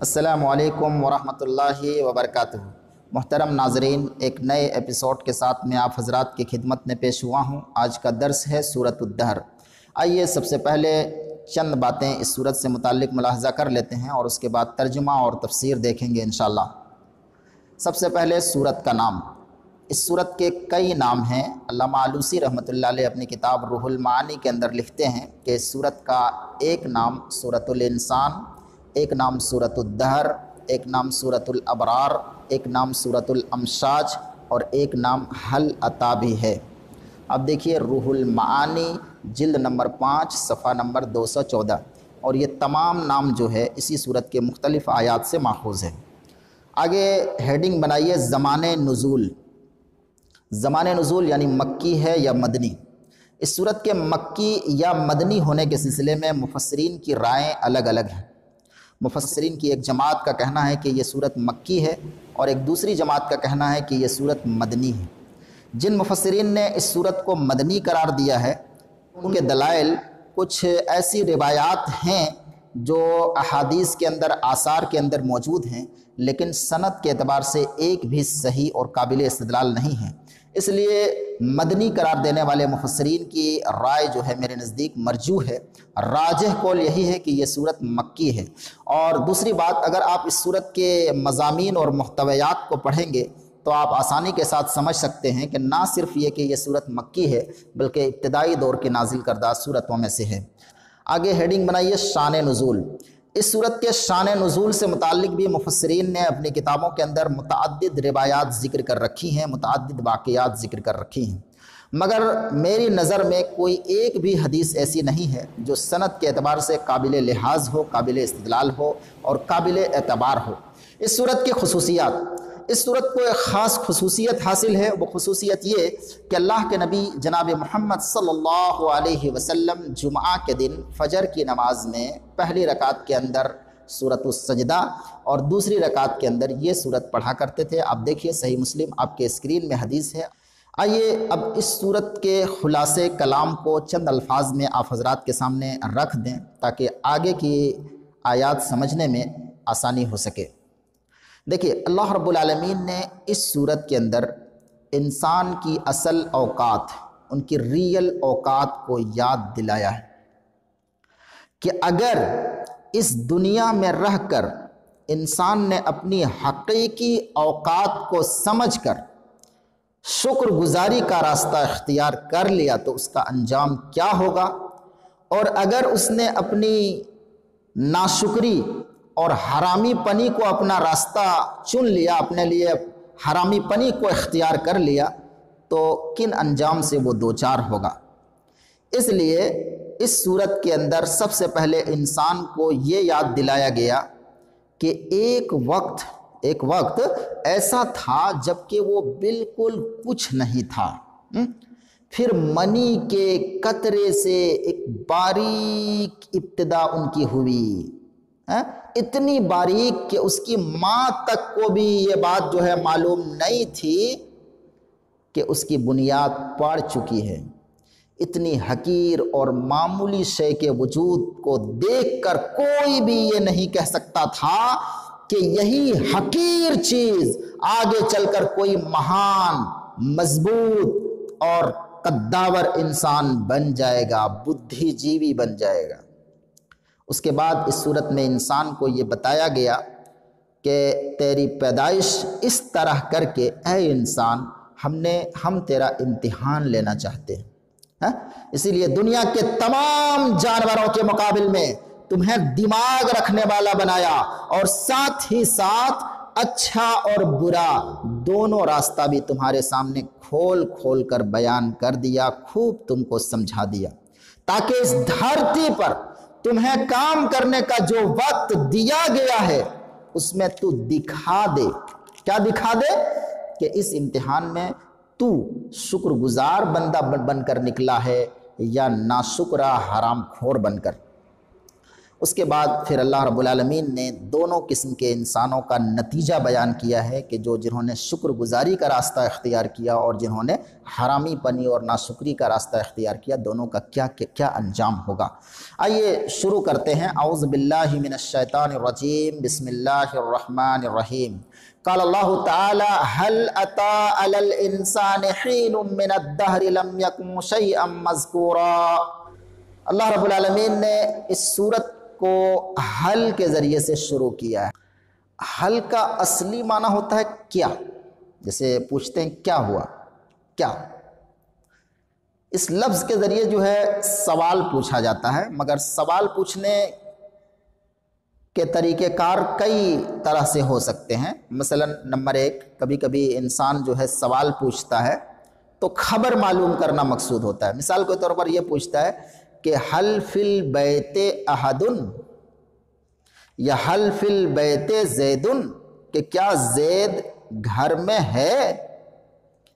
السلام علیکم ورحمۃ اللہ وبرکاتہ۔ محترم ناظرین، ایک نئے ایپیسوڈ کے ساتھ میں آپ حضرات کی خدمت میں پیش ہوا ہوں۔ آج کا درس ہے سورۃ الدہر۔ آئیے سب سے پہلے چند باتیں اس سورت سے متعلق ملاحظہ کر لیتے ہیں اور اس کے بعد ترجمہ اور تفسیر دیکھیں گے انشاءاللہ۔ سب سے پہلے سورت کا نام۔ اس سورت کے کئی نام ہیں۔ علامہ آلوسی رحمۃ اللہ علیہ اپنی کتاب روح المعانی کے اندر لکھتے ہیں کہ اس سورت کا ایک نام سورۃ الانسان، ایک نام سورۃ الدہر، ایک نام سورۃ الابرار، ایک نام سورۃ الامشاج اور ایک نام حل عطا بھی ہے۔ اب دیکھیے روح المعانی جلد نمبر 5 صفحہ نمبر 214، اور یہ تمام نام جو ہے اسی سورت کے مختلف آیات سے ماخوذ ہے۔ آگے ہیڈنگ بنائیے زمان نزول۔ زمان نزول یعنی مکی ہے یا مدنی۔ اس سورت کے مکی یا مدنی ہونے کے سلسلے میں مفسرین کی رائیں الگ الگ ہیں۔ مفسرین کی ایک جماعت کا کہنا ہے کہ یہ سورت مکی ہے اور ایک دوسری جماعت کا کہنا ہے کہ یہ سورت مدنی ہے۔ جن مفسرین نے اس سورت کو مدنی قرار دیا ہے ان کے دلائل کچھ ایسی روایات ہیں جو احادیث کے اندر آثار کے اندر موجود ہیں، لیکن سند کے اعتبار سے ایک بھی صحیح اور قابل استدلال نہیں ہے۔ اس لیے مدنی قرار دینے والے مفسرین کی رائے جو ہے میرے نزدیک مرجوح ہے۔ راجح قول یہی ہے کہ یہ سورت مکی ہے۔ اور دوسری بات، اگر آپ اس سورت کے مضامین اور محتویات کو پڑھیں گے تو آپ آسانی کے ساتھ سمجھ سکتے ہیں کہ نہ صرف یہ کہ یہ سورت مکی ہے بلکہ ابتدائی دور کی نازل کردہ سورتوں میں سے ہے۔ آگے ہیڈنگ بنائیے شان نزول۔ اس سورت کے شان نزول سے متعلق بھی مفسرین نے اپنی کتابوں کے اندر متعدد روایات ذکر کر رکھی ہیں، متعدد واقعات ذکر کر رکھی ہیں، مگر میری نظر میں کوئی ایک بھی حدیث ایسی نہیں ہے جو سند کے اعتبار سے قابل لحاظ ہو، قابل استدلال ہو اور قابل اعتبار ہو۔ اس سورت کی خصوصیات، اس سورت کو ایک خاص خصوصیت حاصل ہے، وہ خصوصیت یہ کہ اللہ کے نبی جناب محمد صلی اللہ علیہ وسلم جمعہ کے دن فجر کی نماز میں پہلی رکعت کے اندر سورۃ السجدہ اور دوسری رکعت کے اندر یہ سورت پڑھا کرتے تھے۔ آپ دیکھیے صحیح مسلم آپ کے اسکرین میں حدیث ہے۔ آئیے اب اس سورت کے خلاصے کلام کو چند الفاظ میں آپ حضرات کے سامنے رکھ دیں تاکہ آگے کی آیات سمجھنے میں آسانی ہو سکے۔ دیکھیے، اللہ رب العالمین نے اس سورت کے اندر انسان کی اصل اوقات، ان کی ریئل اوقات کو یاد دلایا ہے کہ اگر اس دنیا میں رہ کر انسان نے اپنی حقیقی اوقات کو سمجھ کر شکر گزاری کا راستہ اختیار کر لیا تو اس کا انجام کیا ہوگا، اور اگر اس نے اپنی ناشکری اور حرامی پنی کو اپنا راستہ چن لیا، اپنے لیے حرامی پنی کو اختیار کر لیا تو کن انجام سے وہ دوچار ہوگا۔ اس لیے اس سورت کے اندر سب سے پہلے انسان کو یہ یاد دلایا گیا کہ ایک وقت ایسا تھا جب کہ وہ بالکل کچھ نہیں تھا، پھر منی کے قطرے سے ایک باریک ابتدا ان کی ہوئی، اتنی باریک کہ اس کی ماں تک کو بھی یہ بات جو ہے معلوم نہیں تھی کہ اس کی بنیاد پڑ چکی ہے۔ اتنی حقیر اور معمولی شے کے وجود کو دیکھ کر کوئی بھی یہ نہیں کہہ سکتا تھا کہ یہی حقیر چیز آگے چل کر کوئی مہان، مضبوط اور قداور انسان بن جائے گا، بدھی جیوی بن جائے گا۔ اس کے بعد اس صورت میں انسان کو یہ بتایا گیا کہ تیری پیدائش اس طرح کر کے اے انسان ہم تیرا امتحان لینا چاہتے ہیں، اسی لیے دنیا کے تمام جانوروں کے مقابل میں تمہیں دماغ رکھنے والا بنایا اور ساتھ ہی ساتھ اچھا اور برا دونوں راستہ بھی تمہارے سامنے کھول کر بیان کر دیا، خوب تم کو سمجھا دیا تاکہ اس دھرتی پر تمہیں کام کرنے کا جو وقت دیا گیا ہے اس میں تو دکھا دے۔ کیا دکھا دے؟ کہ اس امتحان میں تو شکر گزار بندہ بن کر نکلا ہے یا ناشکرہ حرام خور بن کر۔ اس کے بعد پھر اللہ رب العالمین نے دونوں قسم کے انسانوں کا نتیجہ بیان کیا ہے کہ جنہوں نے شکر گزاری کا راستہ اختیار کیا اور جنہوں نے حرامی پنی اور ناشکری کا راستہ اختیار کیا، دونوں کا کیا انجام ہوگا۔ آئیے شروع کرتے ہیں۔ اعوذ باللہ من الشیطان الرجیم، بسم اللہ الرحمن الرحیم۔ قال اللہ تعالی هل اتى على الانسان حین من الدہر لم یکن شیئا مذکورا۔ اللہ رب العالمین نے اس سورت کو حل کے ذریعے سے شروع کیا ہے۔ حل کا اصلی معنی ہوتا ہے کیا، جیسے پوچھتے ہیں کیا ہوا، کیا۔ اس لفظ کے ذریعے جو ہے سوال پوچھا جاتا ہے، مگر سوال پوچھنے کے طریقہ کار کئی طرح سے ہو سکتے ہیں۔ مثلا نمبر 1، کبھی کبھی انسان جو ہے سوال پوچھتا ہے تو خبر معلوم کرنا مقصود ہوتا ہے۔ مثال کے طور پر یہ پوچھتا ہے کہ حل فی البیت احد، یا حل فی البیت زید، کہ کیا زید گھر میں ہے۔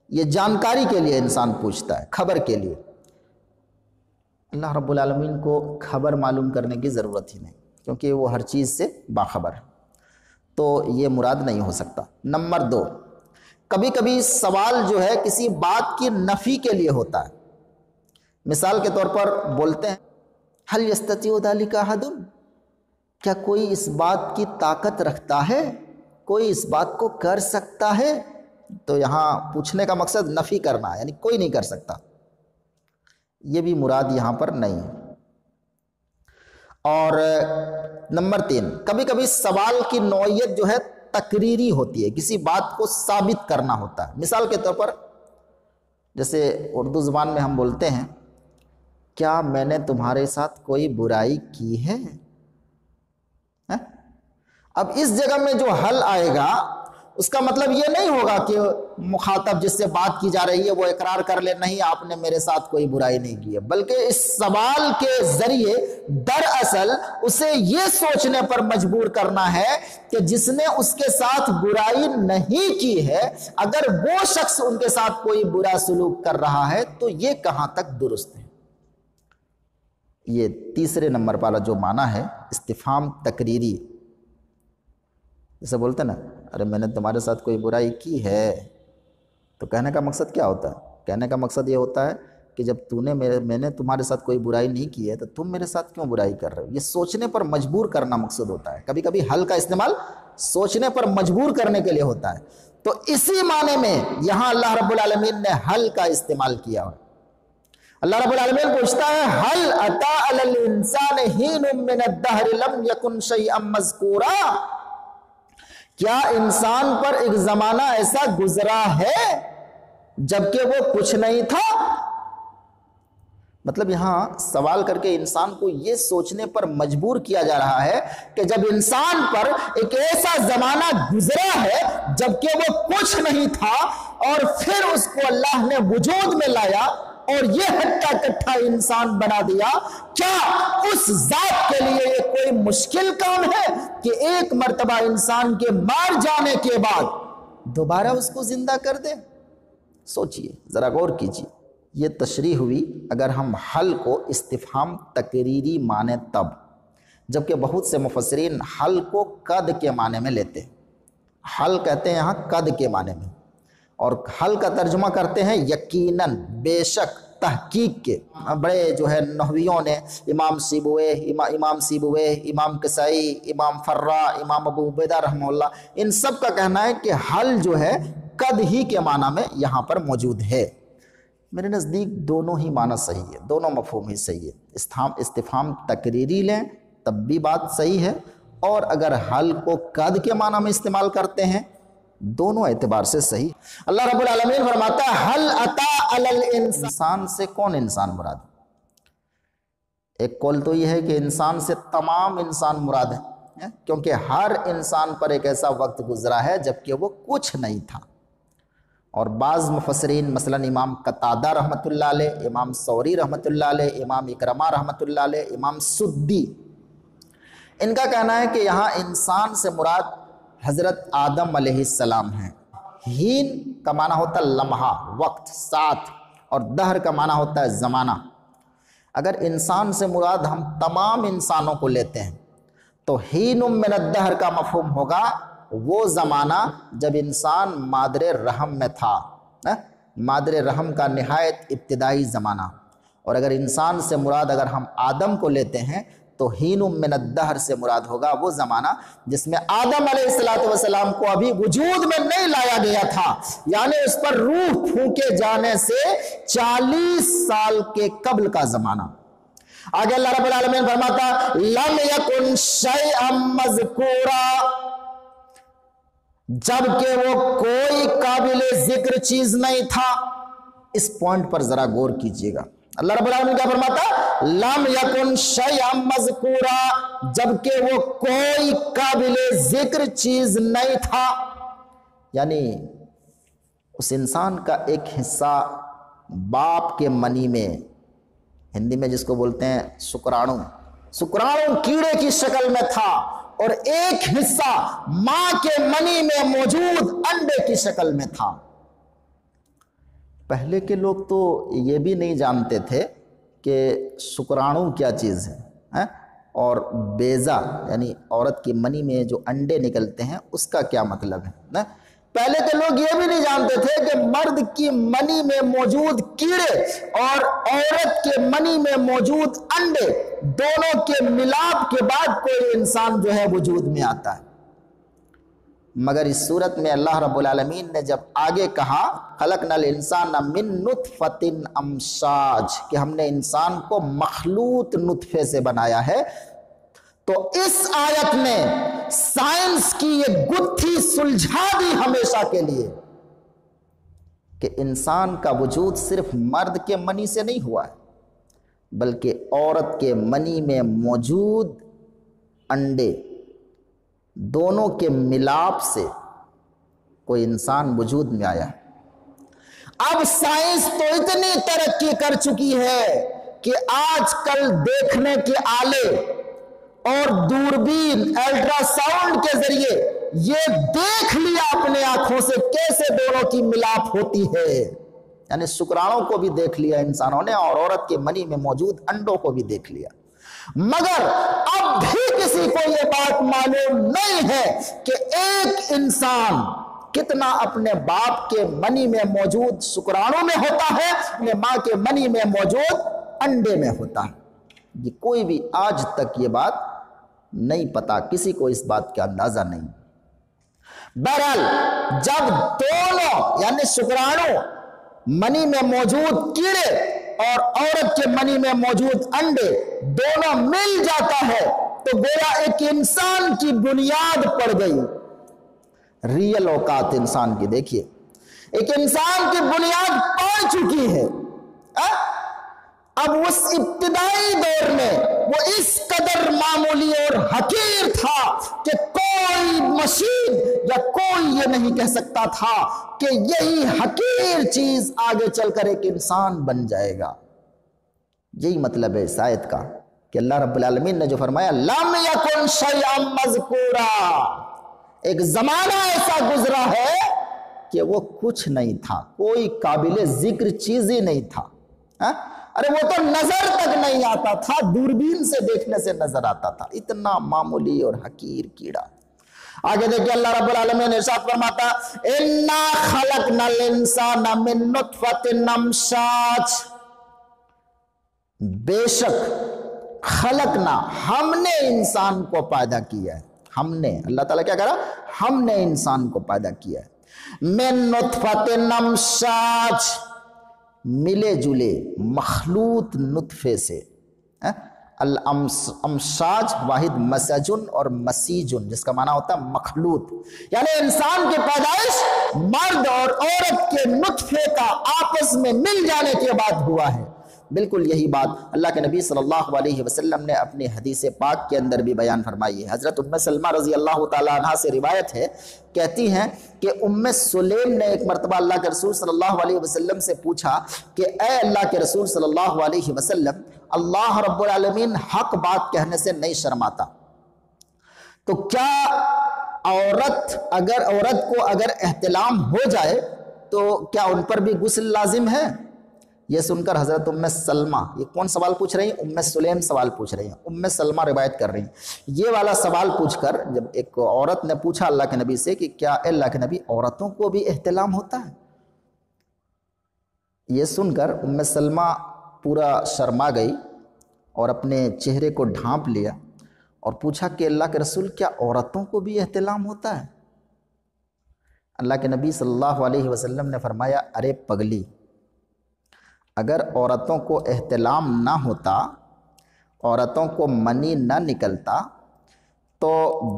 یہ جانکاری کے لیے انسان پوچھتا ہے، خبر کے لیے۔ اللہ رب العالمین کو خبر معلوم کرنے کی ضرورت ہی نہیں، کیونکہ وہ ہر چیز سے باخبر ہے، تو یہ مراد نہیں ہو سکتا۔ نمبر 2، کبھی کبھی سوال جو ہے کسی بات کی نفی کے لیے ہوتا ہے۔ مثال کے طور پر بولتے ہیں حل یستطیع ذلک احد، کیا کوئی اس بات کی طاقت رکھتا ہے، کوئی اس بات کو کر سکتا ہے۔ تو یہاں پوچھنے کا مقصد نفی کرنا ہے، یعنی کوئی نہیں کر سکتا، یہ بھی مراد یہاں پر نہیں ہے۔ اور نمبر 3، کبھی کبھی سوال کی نوعیت جو ہے تقریری ہوتی ہے، کسی بات کو ثابت کرنا ہوتا ہے۔ مثال کے طور پر جیسے اردو زبان میں ہم بولتے ہیں کیا میں نے تمہارے ساتھ کوئی برائی کی ہے۔ اب اس جگہ میں جو حل آئے گا اس کا مطلب یہ نہیں ہوگا کہ مخاطب جس سے بات کی جا رہی ہے وہ اقرار کر لے نہیں آپ نے میرے ساتھ کوئی برائی نہیں کی ہے، بلکہ اس سوال کے ذریعے دراصل اسے یہ سوچنے پر مجبور کرنا ہے کہ جس نے اس کے ساتھ برائی نہیں کی ہے، اگر وہ شخص ان کے ساتھ کوئی برا سلوک کر رہا ہے تو یہ کہاں تک درست ہے۔ یہ تیسرے نمبر والا جو معنی ہے استفہام تقریری، جیسے بولتے ہیں نا ارے میں نے تمہارے ساتھ کوئی برائی کی ہے، تو کہنے کا مقصد کیا ہوتا ہے؟ کہنے کا مقصد یہ ہوتا ہے کہ جب میں نے تمہارے ساتھ کوئی برائی نہیں کی ہے تو تم میرے ساتھ کیوں برائی کر رہے ہو۔ یہ سوچنے پر مجبور کرنا مقصد ہوتا ہے۔ کبھی کبھی حل کا استعمال سوچنے پر مجبور کرنے کے لیے ہوتا ہے، تو اسی معنی میں یہاں اللہ رب العالمین نے حل کا استعمال کیا ہے۔ اللہ رب العالمین پوچھتا ہے حل اتی علی الانسان حین من الدہر لم یکن شیئا مذکورا، کیا انسان پر ایک زمانہ ایسا گزرا ہے جبکہ وہ کچھ نہیں تھا۔ مطلب یہاں سوال کر کے انسان کو یہ سوچنے پر مجبور کیا جا رہا ہے کہ جب انسان پر ایک ایسا زمانہ گزرا ہے جبکہ وہ کچھ نہیں تھا اور پھر اس کو اللہ نے وجود میں لایا اور یہ ہٹا کٹھا انسان بنا دیا، کیا اس ذات کے لیے یہ کوئی مشکل کام ہے کہ ایک مرتبہ انسان کے مار جانے کے بعد دوبارہ اس کو زندہ کر دے؟ سوچئے، ذرا غور کیجئے۔ یہ تشریح ہوئی اگر ہم حل کو استفہام تقریری مانے تب، جبکہ بہت سے مفسرین حل کو قد کے معنی میں لیتے ہیں۔ حل کہتے ہیں یہاں قد کے معنی میں، اور حل کا ترجمہ کرتے ہیں یقیناً، بے شک، تحقیق کے۔ بڑے جو ہے نحویوں نے امام سیبویہ، امام کسائی، امام فرا، امام ابو عبیدہ رحمہ اللہ، ان سب کا کہنا ہے کہ حل جو ہے قد ہی کے معنی میں یہاں پر موجود ہے۔ میرے نزدیک دونوں ہی معنی صحیح ہے، دونوں مفہوم ہی صحیح ہے۔ استفہام تقریری لیں تب بھی بات صحیح ہے، اور اگر حل کو قد کے معنی میں استعمال کرتے ہیں دونوں اعتبار سے صحیح۔ اللہ رب العالمین فرماتا ہے حل اتی علی الانسان، انسان سے کون انسان مراد ہے؟ ایک قول تو یہ ہے کہ انسان سے تمام انسان مراد ہے، کیونکہ ہر انسان پر ایک ایسا وقت گزرا ہے جبکہ وہ کچھ نہیں تھا۔ اور بعض مفسرین مثلا امام قتادہ رحمۃ اللہ علیہ، امام ثوری رحمۃ اللہ علیہ، امام اکرمہ رحمۃ اللہ علیہ، امام سدی، ان کا کہنا ہے کہ یہاں انسان سے مراد حضرت آدم علیہ السلام ہیں۔ ہین کا معنی ہوتا ہے لمحہ، وقت، ساتھ، اور دہر کا معنی ہوتا ہے زمانہ۔ اگر انسان سے مراد ہم تمام انسانوں کو لیتے ہیں تو حین من الدہر کا مفہوم ہوگا وہ زمانہ جب انسان مادر رحم میں تھا، مادر رحم کا نہایت ابتدائی زمانہ۔ اور اگر انسان سے مراد اگر ہم آدم کو لیتے ہیں تو حین من الدہر سے مراد ہوگا وہ زمانہ جس میں آدم علیہ السلام کو ابھی وجود میں نہیں لایا گیا تھا، یعنی اس پر روح پھونکے جانے سے 40 سال کے قبل کا زمانہ۔ آگے اللہ رب العالمین فرماتا لم یکن شیئا مذکورا، جبکہ وہ کوئی قابل ذکر چیز نہیں تھا۔ اس پوائنٹ پر ذرا غور کیجئے گا، اللہ رب العالمین کیا فرماتا؟ لم یکن شیئا مذکورا، جبکہ وہ کوئی قابل ذکر چیز نہیں تھا، یعنی اس انسان کا ایک حصہ باپ کے منی میں، ہندی میں جس کو بولتے ہیں شکرانو کیڑے کی شکل میں تھا، اور ایک حصہ ماں کے منی میں موجود انڈے کی شکل میں تھا۔ پہلے کے لوگ تو یہ بھی نہیں جانتے تھے کہ شکرانو کیا چیز ہے، اور بیضہ یعنی عورت کی منی میں جو انڈے نکلتے ہیں اس کا کیا مطلب ہے۔ پہلے کے لوگ یہ بھی نہیں جانتے تھے کہ مرد کی منی میں موجود کیڑے اور عورت کے منی میں موجود انڈے دونوں کے ملاپ کے بعد کوئی انسان جو ہے وجود میں آتا ہے۔ مگر اس صورت میں اللہ رب العالمین نے جب آگے کہا خلقنا الانسان من نطفۃ امشاج، کہ ہم نے انسان کو مخلوط نطفے سے بنایا ہے، تو اس آیت میں سائنس کی یہ گتھی سلجھا دی ہمیشہ کے لیے کہ انسان کا وجود صرف مرد کے منی سے نہیں ہوا ہے، بلکہ عورت کے منی میں موجود انڈے دونوں کے ملاپ سے کوئی انسان وجود میں آیا ہے۔ اب سائنس تو اتنی ترقی کر چکی ہے کہ آج کل دیکھنے کے آلے اور دوربین الٹرا ساؤنڈ کے ذریعے یہ دیکھ لیا اپنے آنکھوں سے کیسے دونوں کی ملاپ ہوتی ہے، یعنی شکرانوں کو بھی دیکھ لیا انسانوں نے اور عورت کے منی میں موجود انڈوں کو بھی دیکھ لیا، مگر اب بھی کسی کو یہ بات معلوم نہیں ہے کہ ایک انسان کتنا اپنے باپ کے منی میں موجود شکرانوں میں ہوتا ہے، اپنے ماں کے منی میں موجود انڈے میں ہوتا ہے۔ یہ کوئی بھی آج تک یہ بات نہیں پتا، کسی کو اس بات کا اندازہ نہیں۔ بہرحال جب دونوں یعنی شکرانوں منی میں موجود کیڑے اور عورت کے منی میں موجود انڈے دونوں مل جاتا ہے تو گویا ایک انسان کی بنیاد پڑ گئی۔ ریئل اوقات انسان کی دیکھیے، ایک انسان کی بنیاد پڑ چکی ہے۔ اب اس ابتدائی دور میں وہ اس قدر معمولی اور حقیر تھا کہ کوئی مشین یا کوئی یہ نہیں کہہ سکتا تھا کہ یہی حقیر چیز آگے چل کر ایک انسان بن جائے گا۔ یہی مطلب ہے اس آیت کا کہ اللہ رب العالمین نے جو فرمایا لم یکن شیئا مذکورا، ایک زمانہ ایسا گزرا ہے کہ وہ کچھ نہیں تھا، کوئی قابل ذکر چیز ہی نہیں تھا۔ ارے وہ تو نظر تک نہیں آتا تھا، دوربین سے دیکھنے سے نظر آتا تھا، اتنا معمولی اور حقیر کیڑا۔ آگے دیکھیں اللہ رب العالمین نے ارشاد فرماتا انا خلقنا الانسان من نطفۃ امشاج، بے شک خلقنا ہم نے انسان کو پیدا کیا ہے، ہم نے، اللہ تعالیٰ کیا کہہ رہا؟ ہم نے انسان کو پیدا کیا ہے، من نطفۃ امشاج، ملے جلے مخلوط نطفے سے۔ الامشاج واحد مسجن اور مسیجن جس کا معنی ہوتا ہے مخلوط، یعنی انسان کی پیدائش مرد اور عورت کے نطفے کا آپس میں مل جانے کے بعد ہوا ہے۔ بالکل یہی بات اللہ کے نبی صلی اللہ علیہ وسلم نے اپنی حدیث پاک کے اندر بھی بیان فرمائی ہے۔ حضرت ام سلمہ رضی اللہ تعالیٰ عنہ سے روایت ہے، کہتی ہیں کہ ام سلیم نے ایک مرتبہ اللہ کے رسول صلی اللہ علیہ وسلم سے پوچھا کہ اے اللہ کے رسول صلی اللہ علیہ وسلم، اللہ رب العالمین حق بات کہنے سے نہیں شرماتا، تو کیا عورت کو اگر احتلام ہو جائے تو کیا ان پر بھی غسل لازم ہے؟ یہ سن کر حضرت ام سلمہ، یہ کون سوال پوچھ رہی ہیں؟ ام سلیم سوال پوچھ رہی ہیں، ام سلمہ روایت کر رہی ہیں۔ یہ والا سوال پوچھ کر جب ایک عورت نے پوچھا اللہ کے نبی سے کہ کیا اے اللہ کے نبی عورتوں کو بھی احتلام ہوتا ہے؟ یہ سن کر ام سلمہ پورا شرما گئی اور اپنے چہرے کو ڈھانپ لیا اور پوچھا کہ اللہ کے رسول کیا عورتوں کو بھی احتلام ہوتا ہے؟ اللہ کے نبی صلی اللہ علیہ وسلم نے فرمایا ارے پگلی، اگر عورتوں کو احتلام نہ ہوتا، عورتوں کو منی نہ نکلتا، تو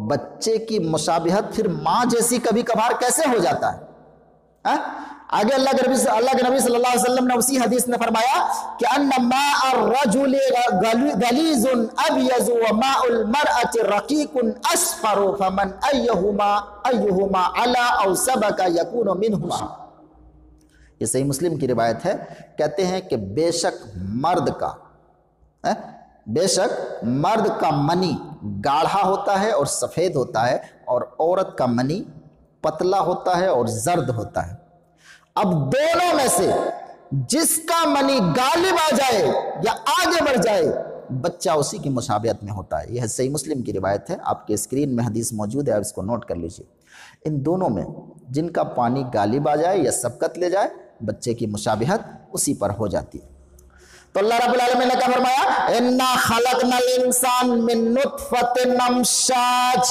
بچے کی مشابہت پھر ماں جیسی کبھی کبھار کیسے ہو جاتا ہے؟ آگے اللہ کے نبی صلی اللہ علیہ وسلم نے اسی حدیث میں فرمایا کہ ان ماء الرجل غلیظ ابیض وماء المرأة رقیق اصفر فمن ایہما علا او سبق یکون منہما۔ یہ صحیح مسلم کی روایت ہے، کہتے ہیں کہ بے شک مرد کا منی گاڑھا ہوتا ہے اور سفید ہوتا ہے، اور عورت کا منی پتلا ہوتا ہے اور زرد ہوتا ہے۔ اب دونوں میں سے جس کا منی غالب آ جائے یا آگے بڑھ جائے، بچہ اسی کی مشابہت میں ہوتا ہے۔ یہ صحیح مسلم کی روایت ہے، آپ کے اسکرین میں حدیث موجود ہے، آپ اس کو نوٹ کر لیجئے۔ ان دونوں میں جن کا پانی غالب آ جائے یا سبقت لے جائے، بچے کی مشابہت اسی پر ہو جاتی ہے۔ تو اللہ رب العالمین نے کیا فرمایا؟ اِنَّا خَلَقْنَا الْإِنسَانَ مِن نُطْفَةٍ أَمْشَاجٍ،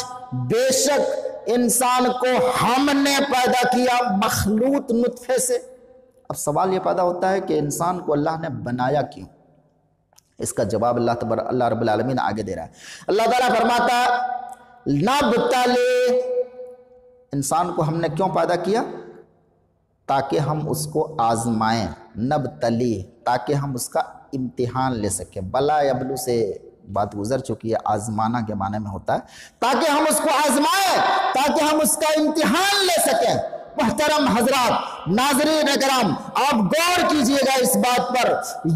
بے شک انسان کو ہم نے پیدا کیا مخلوط نطفے سے۔ اب سوال یہ پیدا ہوتا ہے کہ انسان کو اللہ نے بنایا کیوں؟ اس کا جواب اللہ رب العالمین آگے دے رہا ہے۔ اللہ تعالیٰ فرماتا نَبْتَلِي، انسان کو ہم نے کیوں پیدا کیا؟ تاکہ ہم اس کو آزمائیں، نبتلی، تاکہ ہم اس کا امتحان لے سکیں۔ بلا یبلو سے بات گزر چکی ہے، آزمانا کے معنی میں ہوتا ہے، تاکہ ہم اس کو آزمائیں، تاکہ ہم اس کا امتحان لے سکیں۔ محترم حضرات، ناظرین اکرام، آپ غور کیجئے گا اس بات پر،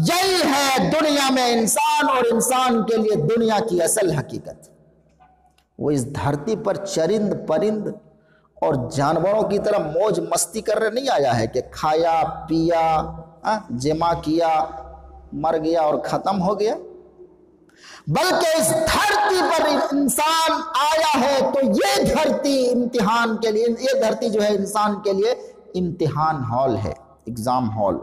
یہی ہے دنیا میں انسان اور انسان کے لیے دنیا کی اصل حقیقت۔ وہ اس دھرتی پر چرند پرند اور جانوروں کی طرح موج مستی کر رہے نہیں آیا ہے کہ کھایا پیا جمع کیا مر گیا اور ختم ہو گیا، بلکہ اس دھرتی پر انسان آیا ہے تو یہ دھرتی امتحان کے لیے، یہ دھرتی جو ہے انسان کے لیے امتحان ہال ہے، ایگزام ہال۔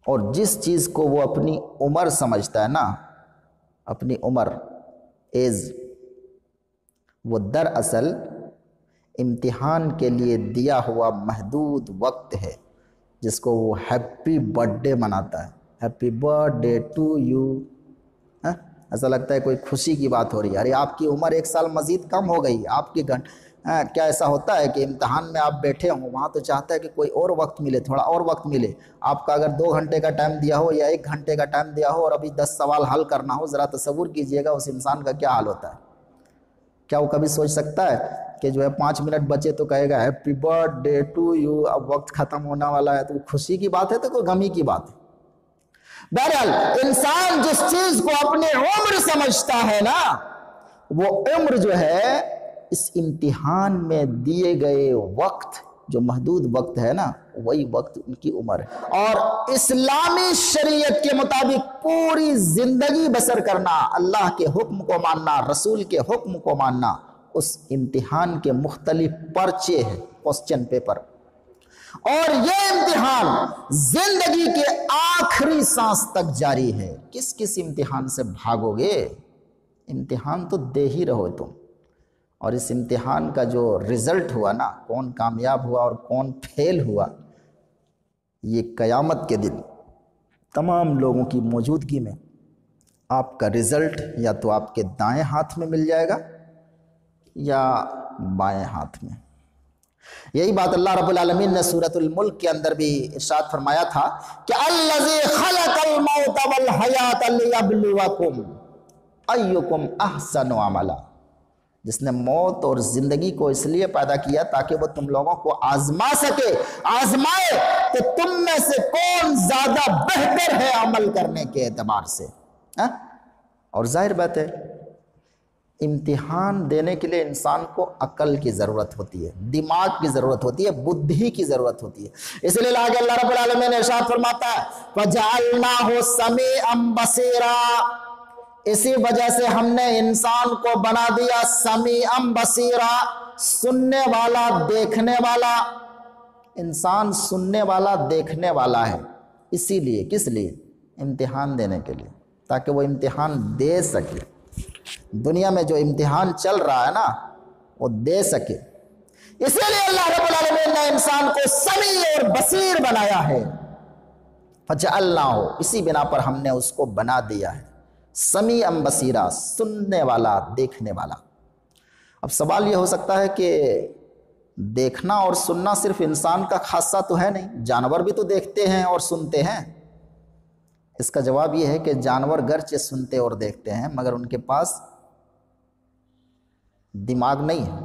اور جس چیز کو وہ اپنی عمر سمجھتا ہے نا، اپنی عمر ایز، وہ دراصل امتحان کے لیے دیا ہوا محدود وقت ہے، جس کو وہ ہیپی برتھ ڈے مناتا ہے، happy birthday to you. ایسا لگتا ہے کوئی خوشی کی بات ہو رہی ہے، ارے آپ کی عمر 1 سال مزید کم ہو گئی، آپ کی کیا ایسا ہوتا ہے کہ امتحان میں آپ بیٹھے ہوں، وہاں تو چاہتا ہے کہ کوئی اور وقت ملے، تھوڑا اور وقت ملے۔ آپ کا اگر 2 گھنٹے کا ٹائم دیا ہو یا 1 گھنٹے کا ٹائم دیا ہو اور ابھی 10 سوال حل کرنا ہو، ذرا تصور کیجئے گا اس انسان کا کیا حال ہوتا ہے۔ کیا وہ کبھی سوچ سکتا ہے کہ جو ہے 5 منٹ بچے تو کہے گا happy birthday to you, اب وقت ختم ہونے والا ہے، تو خوشی کی بات ہے تو کوئی غمی کی بات ہے؟ بہرحال انسان جس چیز کو اپنے عمر سمجھتا ہے نا، وہ عمر جو ہے اس امتحان میں دیے گئے وقت، جو محدود وقت ہے نا، وہی وقت ان کی عمر ہے۔ اور اسلامی شریعت کے مطابق پوری زندگی بسر کرنا، اللہ کے حکم کو ماننا، رسول کے حکم کو ماننا، اس امتحان کے مختلف پرچے ہیں، کوسچن پیپر۔ اور یہ امتحان زندگی کے آخری سانس تک جاری ہے۔ کس کس امتحان سے بھاگو گے؟ امتحان تو دے ہی رہو تم، اور اس امتحان کا جو رزلٹ ہوا نا، کون کامیاب ہوا اور کون فیل ہوا، یہ قیامت کے دن تمام لوگوں کی موجودگی میں آپ کا رزلٹ یا تو آپ کے دائیں ہاتھ میں مل جائے گا یا بائیں ہاتھ میں۔ یہی بات اللہ رب العالمین نے سورۃ الملک کے اندر بھی ارشاد فرمایا تھا کہ الذی خلق الموت والحیات لیبلوکم ایکم احسن عملا، جس نے موت اور زندگی کو اس لیے پیدا کیا تاکہ وہ تم لوگوں کو آزما سکے، آزمائے کہ تم میں سے کون زیادہ بہتر ہے عمل کرنے کے اعتبار سے۔ اور ظاہر بات ہے امتحان دینے کے لیے انسان کو عقل کی ضرورت ہوتی ہے، دماغ کی ضرورت ہوتی ہے، بدھی کی ضرورت ہوتی ہے۔ اس لیے آگے اللہ رب العالمین نے ارشاد فرماتا ہے فَجَعَلْنَاهُ سَمِيعًا بَصِيرًا، اسی وجہ سے ہم نے انسان کو بنا دیا سمیعًا بصیرا، سننے والا دیکھنے والا۔ انسان سننے والا دیکھنے والا ہے، اسی لیے کس لیے؟ امتحان دینے کے لیے، تاکہ وہ امتحان دے سکے۔ دنیا میں جو امتحان چل رہا ہے نا وہ دے سکے، اسی لیے اللہ رب العالمین نے انسان کو سمیع اور بصیر بنایا ہے۔ فَجَعَلْنَاهُ، اسی بنا پر ہم نے اس کو بنا دیا ہے سمیعًا بصیرا، سننے والا دیکھنے والا۔ اب سوال یہ ہو سکتا ہے کہ دیکھنا اور سننا صرف انسان کا خاصہ تو ہے نہیں، جانور بھی تو دیکھتے ہیں اور سنتے ہیں۔ اس کا جواب یہ ہے کہ جانور گرچہ سنتے اور دیکھتے ہیں مگر ان کے پاس دماغ نہیں ہے،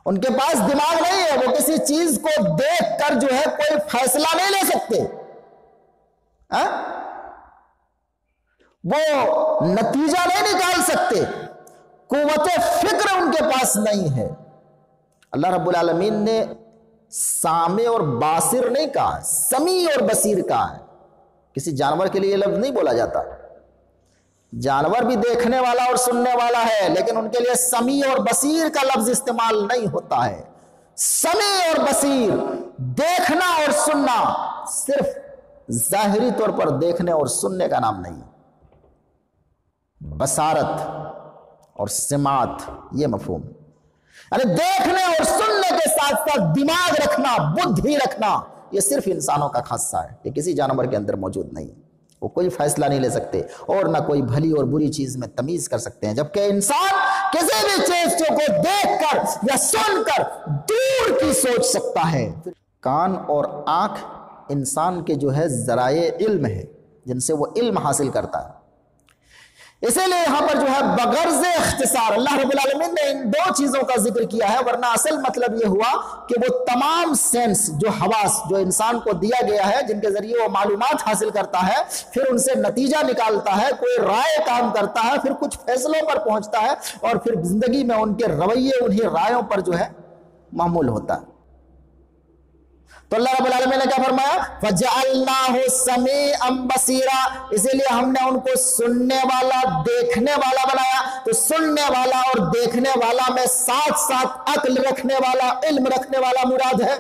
ان کے پاس دماغ نہیں ہے، وہ کسی چیز کو دیکھ کر جو ہے کوئی فیصلہ نہیں لے سکتے، وہ نتیجہ نہیں نکال سکتے، قوت فکر ان کے پاس نہیں ہے۔ اللہ رب العالمین نے سامع اور باصر نہیں کہا، سمیع اور بصیر کہا ہے۔ کسی جانور کے لیے یہ لفظ نہیں بولا جاتا، جانور بھی دیکھنے والا اور سننے والا ہے لیکن ان کے لیے سمیع اور بصیر کا لفظ استعمال نہیں ہوتا ہے۔ سمیع اور بصیر، دیکھنا اور سننا صرف ظاہری طور پر دیکھنے اور سننے کا نام نہیں، بصارت اور سماعت یہ مفہوم، یعنی دیکھنے اور سننے کے ساتھ ساتھ دماغ رکھنا، بدھی رکھنا، یہ صرف انسانوں کا خاصہ ہے، یہ کسی جانور کے اندر موجود نہیں ہے۔ وہ کوئی فیصلہ نہیں لے سکتے اور نہ کوئی بھلی اور بری چیز میں تمیز کر سکتے ہیں، جبکہ انسان کسی بھی چیز کو دیکھ کر یا سن کر دور کی سوچ سکتا ہے۔ کان اور آنکھ انسان کے جو ہے ذرائع علم ہے جن سے وہ علم حاصل کرتا ہے۔ اسی لیے یہاں پر جو ہے بغرض اختصار اللہ رب العالمین نے ان دو چیزوں کا ذکر کیا ہے، ورنہ اصل مطلب یہ ہوا کہ وہ تمام سینس جو حواس جو انسان کو دیا گیا ہے، جن کے ذریعے وہ معلومات حاصل کرتا ہے، پھر ان سے نتیجہ نکالتا ہے، کوئی رائے کام کرتا ہے، پھر کچھ فیصلوں پر پہنچتا ہے اور پھر زندگی میں ان کے رویے انہی رائےوں پر جو ہے معمول ہوتا ہے۔ تو اللہ رب العالمین نے کیا فرمایا؟ فَجَعَلْنَاهُ سَمِيعًا بَصِيرًا، اسی لیے ہم نے ان کو سننے والا دیکھنے والا بنایا۔ تو سننے والا اور دیکھنے والا میں ساتھ ساتھ عقل رکھنے والا، علم رکھنے والا مراد ہے،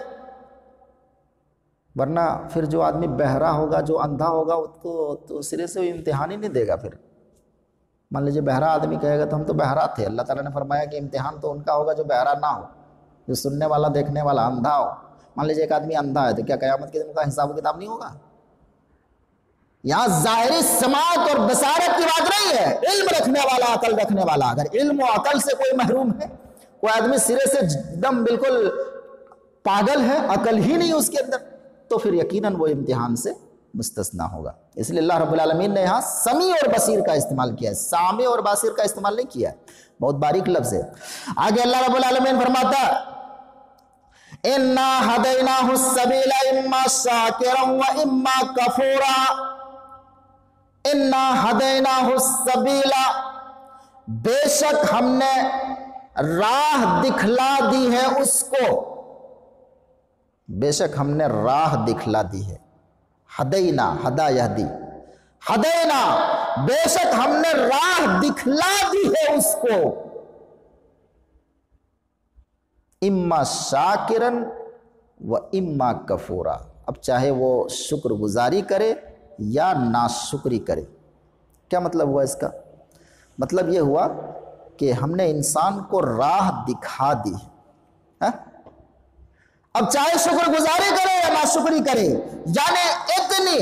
ورنہ پھر جو آدمی بہرا ہوگا، جو اندھا ہوگا، اس کو تو سرے سے امتحان ہی نہیں دے گا۔ پھر مان لیجیے بہرا آدمی کہے گا تو ہم تو بہرا تھے، اللہ تعالیٰ نے فرمایا کہ امتحان تو ان کا ہوگا جو بہرا نہ ہو، جو سننے والا دیکھنے والا اندھا ہو۔ مان لیجیے ایک آدمی اندھا ہے تو کیا قیامت کے دن کا حساب و کتاب نہیں ہوگا؟ یہاں ظاہری سماعت اور بصارت کی بات نہیں ہے، علم رکھنے والا، عقل رکھنے والا۔ اگر علم و عقل سے کوئی محروم ہے، کوئی آدمی سرے سے دم بالکل پاگل ہے، عقل ہی نہیں اس کے اندر، تو پھر یقیناً وہ امتحان سے مستثنا ہوگا۔ اس لیے اللہ رب العالمین نے یہاں سمیع اور بصیر کا استعمال کیا ہے، سامع اور باصر کا استعمال نہیں کیا ہے، بہت باریک لفظ ہے۔ آگے اللہ رب العالمین فرماتا ہے اِنَّا هَدَيْنَاهُ السَّبِيلَ إِمَّا شَاكِرًا وَإِمَّا كَفُورًا، اِنَّا هَدَيْنَاهُ السَّبِيلَ، بے شک ہم نے راہ دکھلا دی ہے اس کو، بے شک ہم نے راہ دکھلا دی ہے۔ ہدینا، ہدا یہدی، ہدینا، بے شک ہم نے راہ دکھلا دی ہے اس کو، اما شاکرن و اما کفورا، اب چاہے وہ شکر گزاری کرے یا ناشکری کرے۔ کیا مطلب ہوا اس کا؟ مطلب یہ ہوا کہ ہم نے انسان کو راہ دکھا دی، اب چاہے شکر گزاری کرے یا ناشکری کرے، یعنی اتنی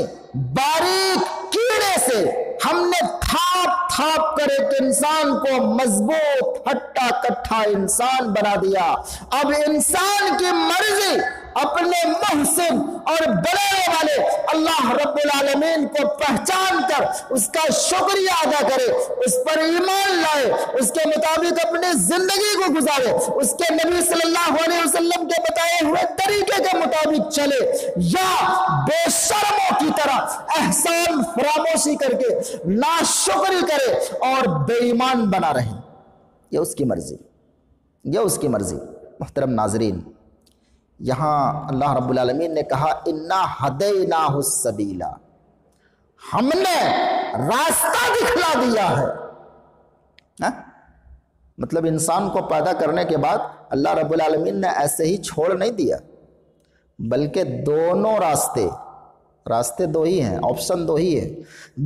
باریک کیڑے سے ہم نے تھاپ تھاپ کر ایک انسان کو مضبوط ہٹا کٹھا انسان بنا دیا۔ اب انسان کی مرضی اپنے محسن اور بنانے والے اللہ رب العالمین کو پہچان کر اس کا شکریہ ادا کرے، اس پر ایمان لائے، اس کے مطابق اپنی زندگی کو گزارے، اس کے نبی صلی اللہ علیہ وسلم کے بتائے ہوئے طریقے کے مطابق چلے، یا بے شرموں کی طرح احسان فراموشی کر کے ناشکری کرے اور بے ایمان بنا رہے۔ یہ اس کی مرضی، یہ اس کی مرضی۔ محترم ناظرین، یہاں اللہ رب العالمین نے کہا انا ہدیناہ السبیل، ہم نے راستہ دکھلا دیا ہے۔ مطلب انسان کو پیدا کرنے کے بعد اللہ رب العالمین نے ایسے ہی چھوڑ نہیں دیا، بلکہ دونوں راستے دو ہی ہیں، آپشن دو ہی ہے،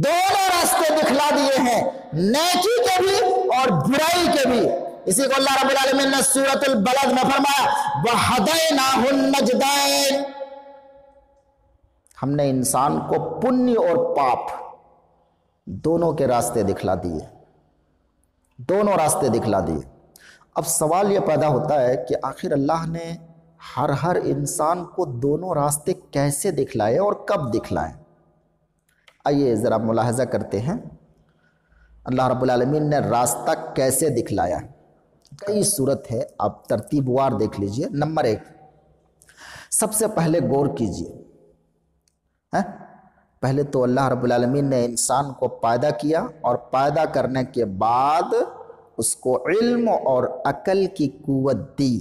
دونوں راستے دکھلا دیے ہیں، نیکی کے بھی اور برائی کے بھی۔ اسی کو اللہ رب العالمین نے سورۃ البلد میں فرمایا وَهَدَيْنَاهُ النَّجْدَيْنِ، ہم نے انسان کو پنیہ اور پاپ دونوں کے راستے دکھلا دیے، دونوں راستے دکھلا دیے۔ اب سوال یہ پیدا ہوتا ہے کہ آخر اللہ نے ہر انسان کو دونوں راستے کیسے دکھلائے اور کب دکھلائے؟ آئیے ذرا ملاحظہ کرتے ہیں اللہ رب العالمین نے راستہ کیسے دکھلایا۔ کئی صورت ہے، آپ ترتیب وار دیکھ لیجئے۔ نمبر 1، سب سے پہلے غور کیجئے، پہلے تو اللہ رب العالمین نے انسان کو پیدا کیا اور پیدا کرنے کے بعد اس کو علم اور عقل کی قوت دی،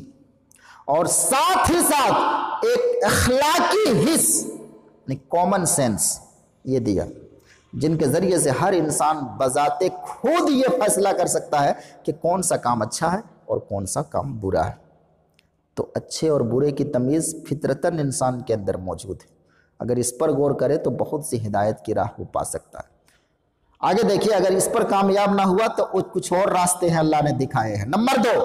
اور ساتھ ہی ساتھ ایک اخلاقی حس یعنی کامن سینس یہ دیا، جن کے ذریعے سے ہر انسان بذات خود یہ فیصلہ کر سکتا ہے کہ کون سا کام اچھا ہے اور کون سا کام برا ہے۔ تو اچھے اور برے کی تمیز فطرتاً انسان کے اندر موجود ہے، اگر اس پر غور کرے تو بہت سی ہدایت کی راہ وہ پا سکتا ہے۔ آگے دیکھیے، اگر اس پر کامیاب نہ ہوا تو کچھ اور راستے ہیں اللہ نے دکھائے ہیں۔ نمبر 2،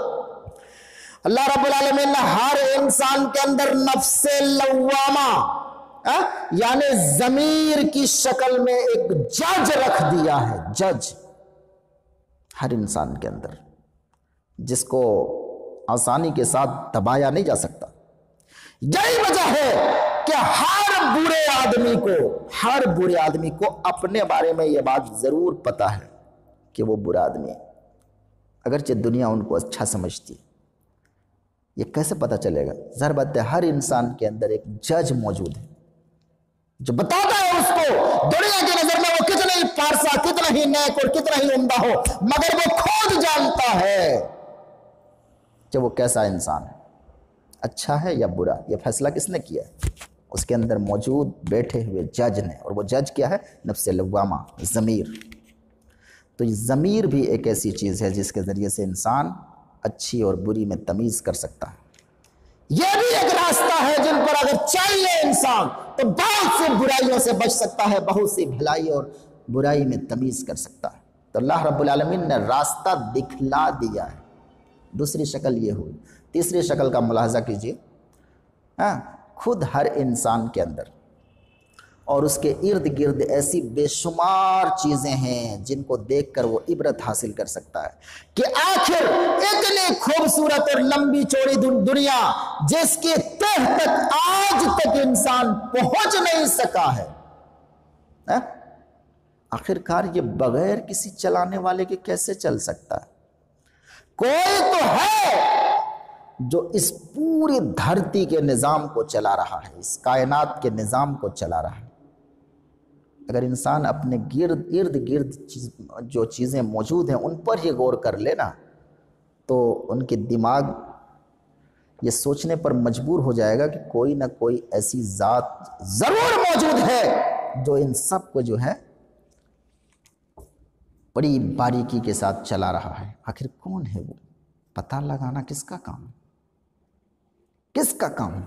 اللہ رب العالمین نے ہر انسان کے اندر نفس لوامہ یعنی ضمیر کی شکل میں ایک جج رکھ دیا ہے، جج ہر انسان کے اندر، جس کو آسانی کے ساتھ دبایا نہیں جا سکتا۔ یہی وجہ ہے کہ ہر برے آدمی کو اپنے بارے میں یہ بات ضرور پتا ہے کہ وہ برا آدمی ہے، اگرچہ دنیا ان کو اچھا سمجھتی ہے۔ یہ کیسے پتا چلے گا؟ ظاہر بات ہے ہر انسان کے اندر ایک جج موجود ہے جو بتاتا ہے اس کو دنیا کی نظر میں وہ کتنا ہی پارسا، کتنا ہی نیک اور کتنا ہی عمدہ ہو، مگر وہ خود جانتا ہے کہ وہ کیسا انسان ہے، اچھا ہے یا برا۔ یہ فیصلہ کس نے کیا ہے؟ اس کے اندر موجود بیٹھے ہوئے جج نے، اور وہ جج کیا ہے؟ نفس لوامہ، ضمیر۔ تو یہ ضمیر بھی ایک ایسی چیز ہے جس کے ذریعے سے انسان اچھی اور بری میں تمیز کر سکتا ہے۔ یہ بھی ایک راستہ ہے جن پر اگر چاہیے انسان تو بہت سی برائیوں سے بچ سکتا ہے، بہت سی بھلائی اور برائی میں تمیز کر سکتا ہے۔ تو اللہ رب العالمین نے راستہ دکھلا دیا ہے۔ دوسری شکل یہ ہوئی۔ تیسری شکل کا ملاحظہ کیجئے، خود ہر انسان کے اندر اور اس کے ارد گرد ایسی بے شمار چیزیں ہیں جن کو دیکھ کر وہ عبرت حاصل کر سکتا ہے کہ آخر اتنی خوبصورت اور لمبی چوڑی دنیا جس کی تہ تک آج تک انسان پہنچ نہیں سکا ہے، آخر کار یہ بغیر کسی چلانے والے کے کیسے چل سکتا ہے؟ کوئی تو ہے جو اس پوری دھرتی کے نظام کو چلا رہا ہے، اس کائنات کے نظام کو چلا رہا ہے۔ اگر انسان اپنے ارد گرد جو چیزیں موجود ہیں ان پر یہ غور کر لینا تو ان کے دماغ یہ سوچنے پر مجبور ہو جائے گا کہ کوئی نہ کوئی ایسی ذات ضرور موجود ہے جو ان سب کو جو ہے بڑی باریکی کے ساتھ چلا رہا ہے۔ آخر کون ہے وہ؟ پتہ لگانا کس کا کام ہے؟ کس کا کام ہے؟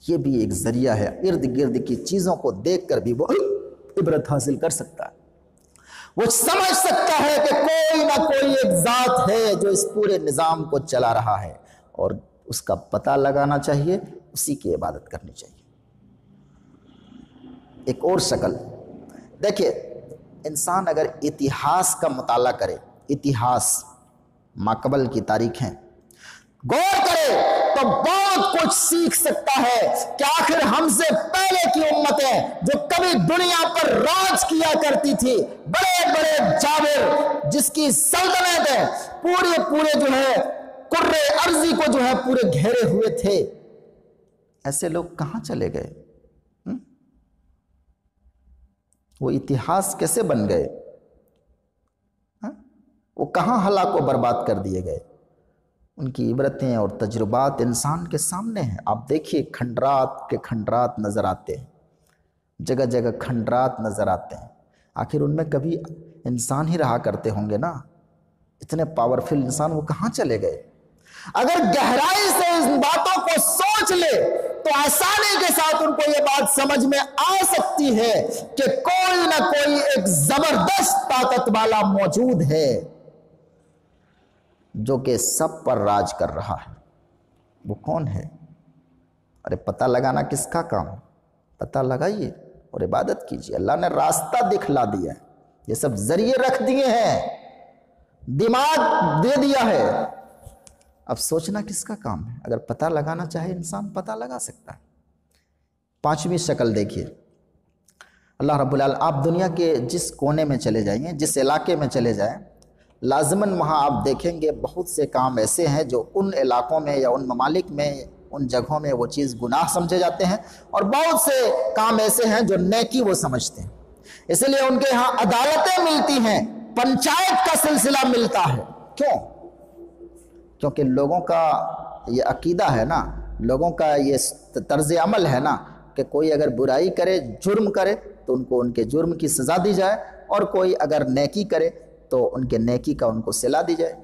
یہ بھی ایک ذریعہ ہے، ارد گرد کی چیزوں کو دیکھ کر بھی وہ عبرت حاصل کر سکتا ہے، وہ سمجھ سکتا ہے کہ کوئی نہ کوئی ایک ذات ہے جو اس پورے نظام کو چلا رہا ہے، اور اس کا پتہ لگانا چاہیے، اسی کی عبادت کرنی چاہیے۔ ایک اور شکل دیکھیے، انسان اگر اتہاس کا مطالعہ کرے، اتہاس ماقبل کی تاریخیں غور کرے تو بہت کچھ سیکھ سکتا ہے کہ آخر ہم سے پہلے کی امتیں جو کبھی دنیا پر راج کیا کرتی تھی، بڑے بڑے جابر جس کی سلطنتیں پورے جو ہے کرے ارضی کو جو ہے پورے گھیرے ہوئے تھے، ایسے لوگ کہاں چلے گئے؟ وہ اتہاس کیسے بن گئے؟ وہ کہاں ہلاک و برباد کر دیے گئے؟ ان کی عبرتیں اور تجربات انسان کے سامنے ہیں۔ آپ دیکھیے کھنڈرات کے کھنڈرات نظر آتے ہیں، جگہ جگہ کھنڈرات نظر آتے ہیں۔ آخر ان میں کبھی انسان ہی رہا کرتے ہوں گے نا، اتنے پاورفل انسان وہ کہاں چلے گئے؟ اگر گہرائی سے ان باتوں کو سوچ لے تو آسانی کے ساتھ ان کو یہ بات سمجھ میں آ سکتی ہے کہ کوئی نہ کوئی ایک زبردست طاقت والا موجود ہے جو کہ سب پر راج کر رہا ہے۔ وہ کون ہے؟ ارے پتہ لگانا کس کا کام ہے؟ پتہ لگائیے اور عبادت کیجیے۔ اللہ نے راستہ دکھلا دیا ہے، یہ سب ذریعے رکھ دیے ہیں، دماغ دے دیا ہے، اب سوچنا کس کا کام ہے؟ اگر پتہ لگانا چاہے انسان پتہ لگا سکتا ہے۔ پانچویں شکل دیکھیے، اللہ رب العالمین، آپ دنیا کے جس کونے میں چلے جائیں، جس علاقے میں چلے جائیں، لازماً وہاں آپ دیکھیں گے بہت سے کام ایسے ہیں جو ان علاقوں میں یا ان ممالک میں، ان جگہوں میں وہ چیز گناہ سمجھے جاتے ہیں، اور بہت سے کام ایسے ہیں جو نیکی وہ سمجھتے ہیں۔ اس لیے ان کے ہاں عدالتیں ملتی ہیں، پنچایت کا سلسلہ ملتا ہے۔ کیوں؟ کیونکہ لوگوں کا یہ عقیدہ ہے نا، لوگوں کا یہ طرز عمل ہے نا کہ کوئی اگر برائی کرے، جرم کرے تو ان کو ان کے جرم کی سزا دی جائے، اور کوئی اگر نیکی کرے تو ان کے نیکی کا ان کو صلہ دی جائے۔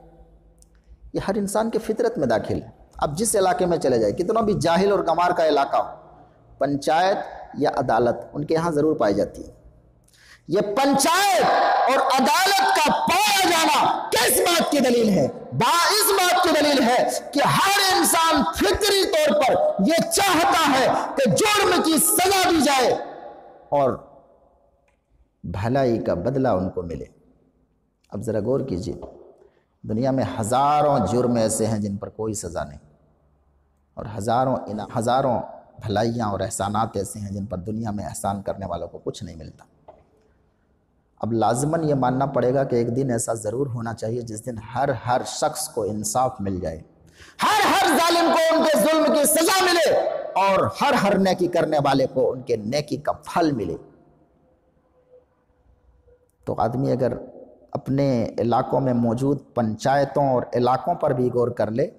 یہ ہر انسان کے فطرت میں داخل ہے۔ اب جس علاقے میں چلے جائے، کتنا بھی جاہل اور گمار کا علاقہ ہو، پنچایت یا عدالت ان کے ہاں ضرور پائی جاتی ہے۔ یہ پنچایت اور عدالت کا پایا جانا کس بات کی دلیل ہے؟ اس بات کی دلیل ہے کہ ہر انسان فطری طور پر یہ چاہتا ہے کہ جرم کی سزا دی جائے اور بھلائی کا بدلہ ان کو ملے۔ اب ذرا غور کیجیے، دنیا میں ہزاروں جرم ایسے ہیں جن پر کوئی سزا نہیں، اور ہزاروں بھلائیاں اور احسانات ایسے ہیں جن پر دنیا میں احسان کرنے والوں کو کچھ نہیں ملتا۔ اب لازماً یہ ماننا پڑے گا کہ ایک دن ایسا ضرور ہونا چاہیے جس دن ہر شخص کو انصاف مل جائے، ہر ظالم کو ان کے ظلم کی سزا ملے، اور ہر نیکی کرنے والے کو ان کے نیکی کا پھل ملے۔ تو آدمی اگر اپنے علاقوں میں موجود پنچایتوں اور علاقوں پر بھی غور کر لے،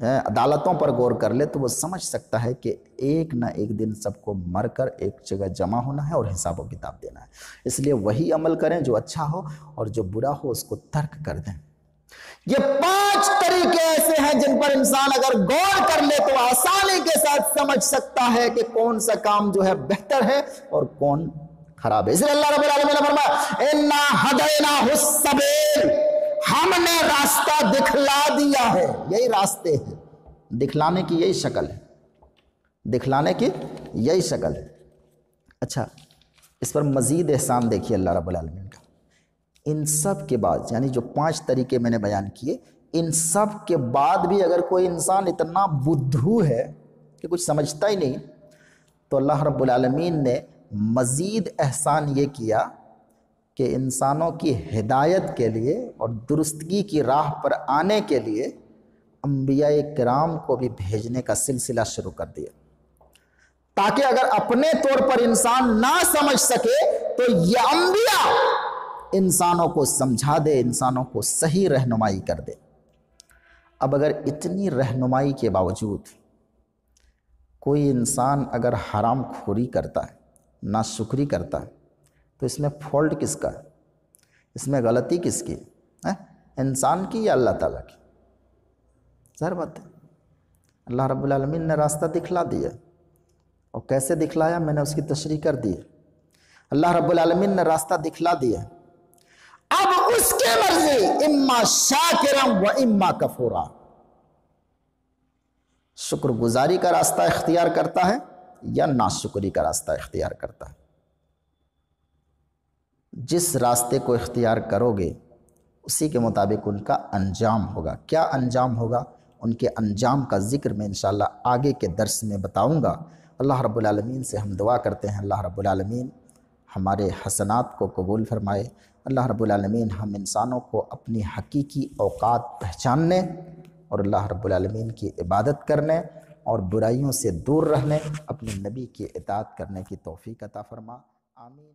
عدالتوں پر غور کر لے، تو وہ سمجھ سکتا ہے کہ ایک نہ ایک دن سب کو مر کر ایک جگہ جمع ہونا ہے اور حساب و کتاب دینا ہے۔ اس لیے وہی عمل کریں جو اچھا ہو، اور جو برا ہو اس کو ترک کر دیں۔ یہ 5 طریقے ایسے ہیں جن پر انسان اگر غور کر لے تو آسانی کے ساتھ سمجھ سکتا ہے کہ کون سا کام جو ہے بہتر ہے اور کون خراب ہے۔ اس لیے اللہ رب العالمین نے فرمایا اِنَّا هَدَيْنَاهُ السَّبِيلَ، ہم نے راستہ دکھلا دیا ہے۔ یہی راستے ہیں، دکھلانے کی یہی شکل ہے، دکھلانے کی یہی شکل ہے۔ اچھا، اس پر مزید احسان دیکھیے اللہ رب العالمین کا۔ ان سب کے بعد، یعنی جو 5 طریقے میں نے بیان کیے، ان سب کے بعد بھی اگر کوئی انسان اتنا بدھو ہے کہ کچھ سمجھتا ہی نہیں، تو اللہ رب العالمین نے مزید احسان یہ کیا کہ انسانوں کی ہدایت کے لیے اور درستگی کی راہ پر آنے کے لیے انبیاء کرام کو بھی بھیجنے کا سلسلہ شروع کر دیا، تاکہ اگر اپنے طور پر انسان نہ سمجھ سکے تو یہ انبیاء انسانوں کو سمجھا دے، انسانوں کو صحیح رہنمائی کر دے۔ اب اگر اتنی رہنمائی کے باوجود کوئی انسان اگر حرام خوری کرتا ہے، ناشکری کرتا ہے، تو اس میں فالٹ کس کا ہے؟ اس میں غلطی کس کی ہے؟ انسان کی یا اللہ تعالیٰ کی؟ ظاہر بات ہے، اللہ رب العالمین نے راستہ دکھلا دیا، اور کیسے دکھلایا میں نے اس کی تشریح کر دی۔ اللہ رب العالمین نے راستہ دکھلا دیا، اب اس کی مرضی، اما شاکرا و اما کفورا، شکر گزاری کا راستہ اختیار کرتا ہے یا ناشکری کا راستہ اختیار کرتا ہے۔ جس راستے کو اختیار کرو گے اسی کے مطابق ان کا انجام ہوگا۔ کیا انجام ہوگا؟ ان کے انجام کا ذکر میں انشاءاللہ آگے کے درس میں بتاؤں گا۔ اللہ رب العالمین سے ہم دعا کرتے ہیں اللہ رب العالمین ہمارے حسنات کو قبول فرمائے۔ اللہ رب العالمین ہم انسانوں کو اپنی حقیقی اوقات پہچاننے اور اللہ رب العالمین کی عبادت کرنے اور برائیوں سے دور رہنے، اپنے نبی کی اطاعت کرنے کی توفیق عطا فرما۔ آمین۔